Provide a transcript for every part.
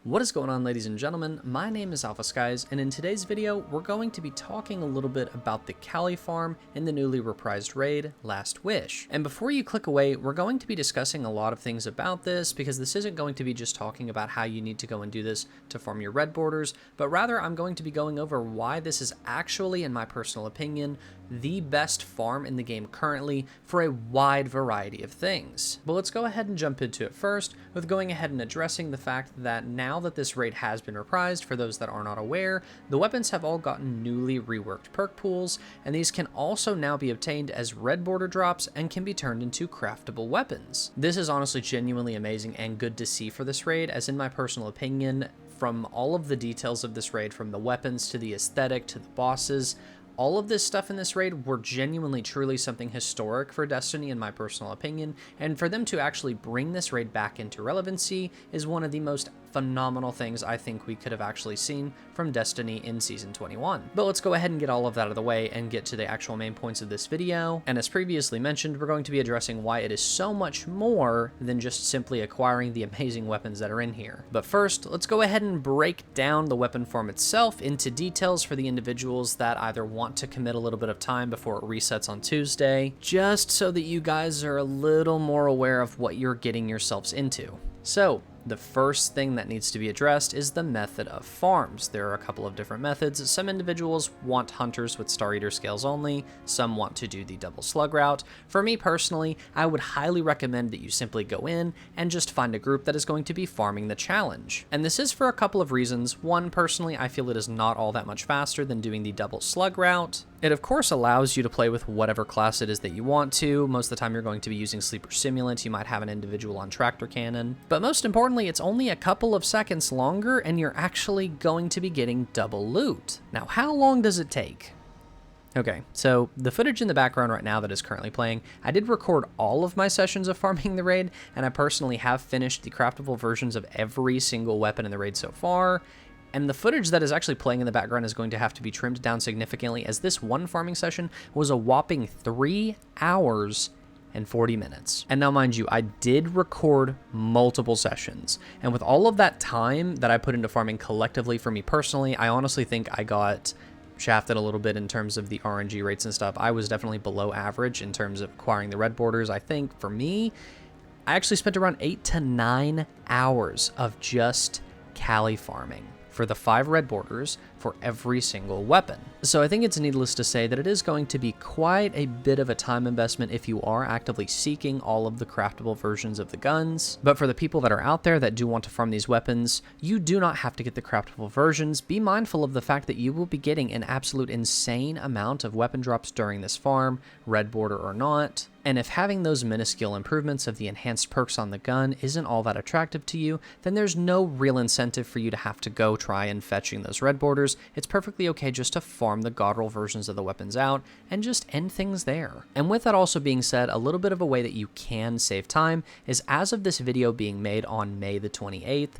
What is going on, ladies and gentlemen? My name is Alpha Skies, and in today's video, we're going to be talking a little bit about the Cali farm in the newly reprised raid, Last Wish. And before you click away, we're going to be discussing a lot of things about this, because this isn't going to be just talking about how you need to go and do this to farm your red borders, but rather I'm going to be going over why this is actually, in my personal opinion, the best farm in the game currently for a wide variety of things. But let's go ahead and jump into it first with going ahead and addressing the fact that now that this raid has been reprised, for those that are not aware, the weapons have all gotten newly reworked perk pools, and these can also now be obtained as red border drops and can be turned into craftable weapons. This is honestly genuinely amazing and good to see for this raid, as in my personal opinion, from all of the details of this raid, from the weapons to the aesthetic to the bosses, all of this stuff in this raid were genuinely truly something historic for Destiny in my personal opinion, and for them to actually bring this raid back into relevancy is one of the most phenomenal things I think we could have actually seen from Destiny in Season 21. But let's go ahead and get all of that out of the way and get to the actual main points of this video. And as previously mentioned, we're going to be addressing why it is so much more than just simply acquiring the amazing weapons that are in here. But first, let's go ahead and break down the weapon form itself into details for the individuals that either want to commit a little bit of time before it resets on Tuesday, just so that you guys are a little more aware of what you're getting yourselves into. So, the first thing that needs to be addressed is the method of farms. There are a couple of different methods. Some individuals want hunters with Star Eater scales only, some want to do the double slug route. For me personally, I would highly recommend that you simply go in and just find a group that is going to be farming the challenge. And this is for a couple of reasons. One, personally, I feel it is not all that much faster than doing the double slug route. It of course allows you to play with whatever class it is that you want to. Most of the time you're going to be using Sleeper Simulant, you might have an individual on Tractor Cannon. But most importantly, it's only a couple of seconds longer and you're actually going to be getting double loot. Now, how long does it take? Okay, so the footage in the background right now that is currently playing, I did record all of my sessions of farming the raid, and I personally have finished the craftable versions of every single weapon in the raid so far. And the footage that is actually playing in the background is going to have to be trimmed down significantly, as this one farming session was a whopping 3 hours and 40 minutes. And now mind you, I did record multiple sessions, and with all of that time that I put into farming collectively for me personally, I honestly think I got shafted a little bit in terms of the RNG rates and stuff. I was definitely below average in terms of acquiring the red borders. I think for me, I actually spent around 8 to 9 hours of just Cali farming for the 5 red borders for every single weapon. So I think it's needless to say that it is going to be quite a bit of a time investment if you are actively seeking all of the craftable versions of the guns. But for the people that are out there that do want to farm these weapons, you do not have to get the craftable versions. Be mindful of the fact that you will be getting an absolute insane amount of weapon drops during this farm, red border or not. And if having those minuscule improvements of the enhanced perks on the gun isn't all that attractive to you, then there's no real incentive for you to have to go try and fetching those red borders. It's perfectly okay just to farm the Godroll versions of the weapons out and just end things there. And with that also being said, a little bit of a way that you can save time is, as of this video being made on May the 28th,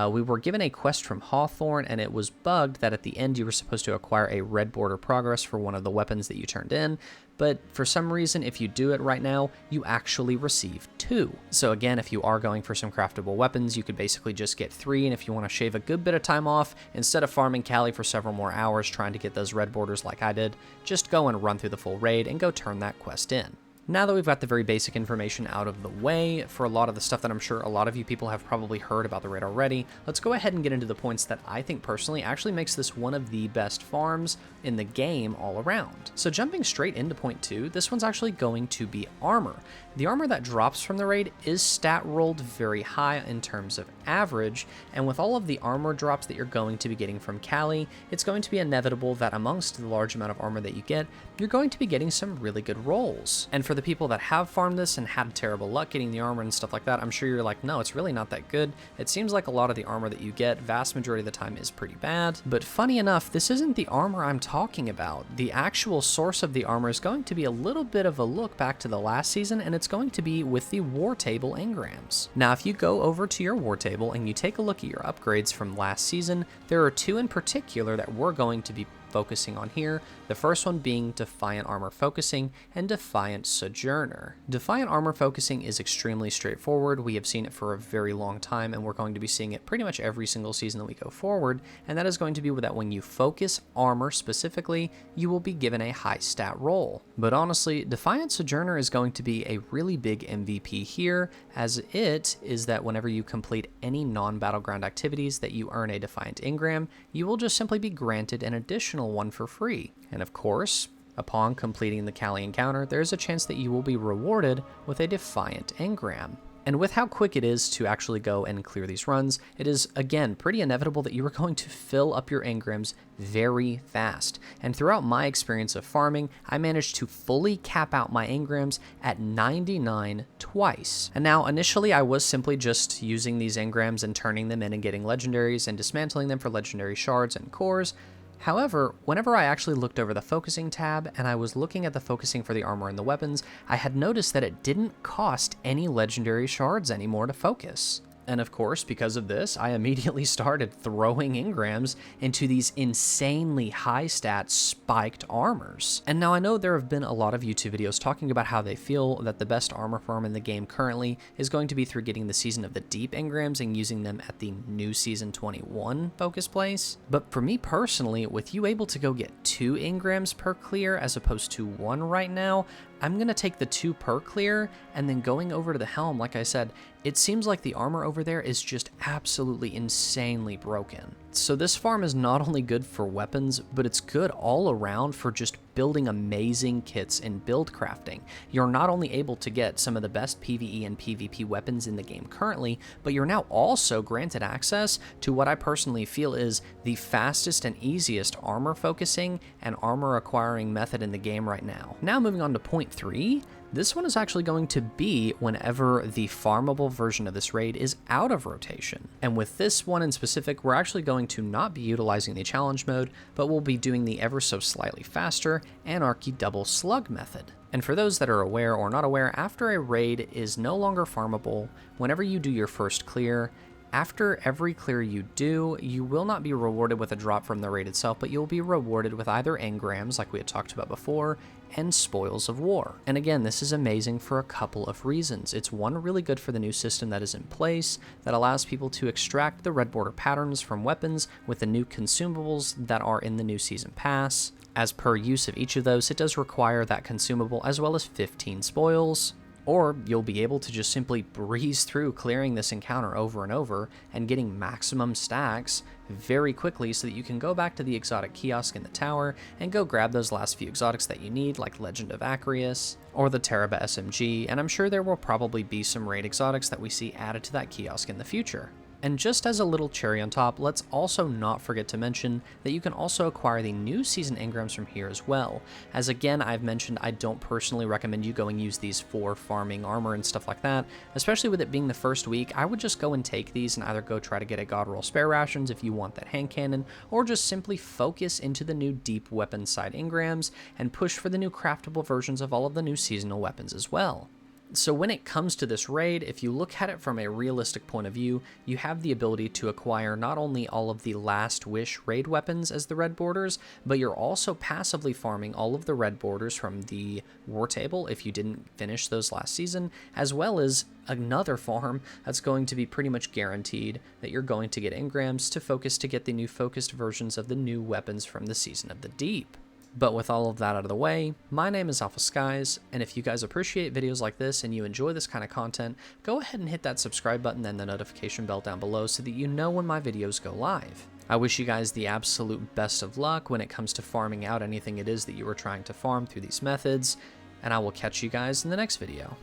we were given a quest from Hawthorne, and it was bugged that at the end you were supposed to acquire a red border progress for one of the weapons that you turned in, but for some reason, if you do it right now, you actually receive 2. So again, if you are going for some craftable weapons, you could basically just get 3, and if you want to shave a good bit of time off, instead of farming Cali for several more hours trying to get those red borders like I did, just go and run through the full raid and go turn that quest in. Now that we've got the very basic information out of the way for a lot of the stuff that I'm sure a lot of you people have probably heard about the raid already, let's go ahead and get into the points that I think personally actually makes this one of the best farms in the game all around. So jumping straight into point 2, this one's actually going to be armor. The armor that drops from the raid is stat rolled very high in terms of average, and with all of the armor drops that you're going to be getting from Cali, it's going to be inevitable that amongst the large amount of armor that you get, you're going to be getting some really good rolls. And for the people that have farmed this and had terrible luck getting the armor and stuff like that, I'm sure you're like, no, it's really not that good. It seems like a lot of the armor that you get, vast majority of the time, is pretty bad. But funny enough, this isn't the armor I'm talking about. The actual source of the armor is going to be a little bit of a look back to the last season, and it's going to be with the war table engrams. Now, if you go over to your war table and you take a look at your upgrades from last season, there are 2 in particular that we're going to be focusing on here, the first one being Defiant Armor Focusing and Defiant Sojourner. Defiant Armor Focusing is extremely straightforward. We have seen it for a very long time, and we're going to be seeing it pretty much every single season that we go forward, and that is going to be that when you focus armor specifically, you will be given a high stat roll. But honestly, Defiant Sojourner is going to be a really big MVP here, as it is that whenever you complete any non-battleground activities that you earn a Defiant engram, you will just simply be granted an additional one for free. And of course, upon completing the Callie encounter, there is a chance that you will be rewarded with a Defiant engram. And with how quick it is to actually go and clear these runs, it is, again, pretty inevitable that you are going to fill up your engrams very fast. And throughout my experience of farming, I managed to fully cap out my engrams at 99 twice. And now, initially, I was simply just using these engrams and turning them in and getting legendaries and dismantling them for legendary shards and cores. However, whenever I actually looked over the focusing tab and I was looking at the focusing for the armor and the weapons, I had noticed that it didn't cost any legendary shards anymore to focus. And of course, because of this, I immediately started throwing engrams into these insanely high stat spiked armors. And now I know there have been a lot of YouTube videos talking about how they feel that the best armor farm in the game currently is going to be through getting the Season of the Deep engrams and using them at the new Season 21 focus place. But for me personally, with you able to go get 2 engrams per clear as opposed to 1 right now, I'm going to take the 2 per clear, and then going over to the helm, like I said, it seems like the armor over there is just absolutely insanely broken. So this farm is not only good for weapons, but it's good all around for just building amazing kits and build crafting. You're not only able to get some of the best PvE and PvP weapons in the game currently, but you're now also granted access to what I personally feel is the fastest and easiest armor focusing and armor acquiring method in the game right now. Now moving on to point 3. This one is actually going to be whenever the farmable version of this raid is out of rotation. And with this one in specific, we're actually going to not be utilizing the challenge mode, but we'll be doing the ever so slightly faster Anarchy double slug method. And for those that are aware or not aware, after a raid is no longer farmable, whenever you do your first clear, after every clear you do, you will not be rewarded with a drop from the raid itself, but you'll be rewarded with either engrams, like we had talked about before, and spoils of war. And again, this is amazing for a couple of reasons. It's one, really good for the new system that is in place that allows people to extract the red border patterns from weapons with the new consumables that are in the new season pass. As per use of each of those, it does require that consumable as well as 15 spoils. Or you'll be able to just simply breeze through clearing this encounter over and over and getting maximum stacks very quickly so that you can go back to the exotic kiosk in the tower and go grab those last few exotics that you need, like Legend of Acreus or the Teraba SMG, and I'm sure there will probably be some raid exotics that we see added to that kiosk in the future. And just as a little cherry on top, let's also not forget to mention that you can also acquire the new season engrams from here as well. As again, I've mentioned, I don't personally recommend you going use these for farming armor and stuff like that, especially with it being the first week. I would just go and take these and either go try to get a Godroll spare rations if you want that hand cannon, or just simply focus into the new deep weapon side engrams and push for the new craftable versions of all of the new seasonal weapons as well. So when it comes to this raid, if you look at it from a realistic point of view, you have the ability to acquire not only all of the Last Wish raid weapons as the red borders, but you're also passively farming all of the red borders from the war table if you didn't finish those last season, as well as another farm that's going to be pretty much guaranteed that you're going to get engrams to focus to get the new focused versions of the new weapons from the Season of the Deep. But with all of that out of the way, my name is Alpha Skies, and if you guys appreciate videos like this and you enjoy this kind of content, go ahead and hit that subscribe button and the notification bell down below so that you know when my videos go live. I wish you guys the absolute best of luck when it comes to farming out anything it is that you are trying to farm through these methods, and I will catch you guys in the next video.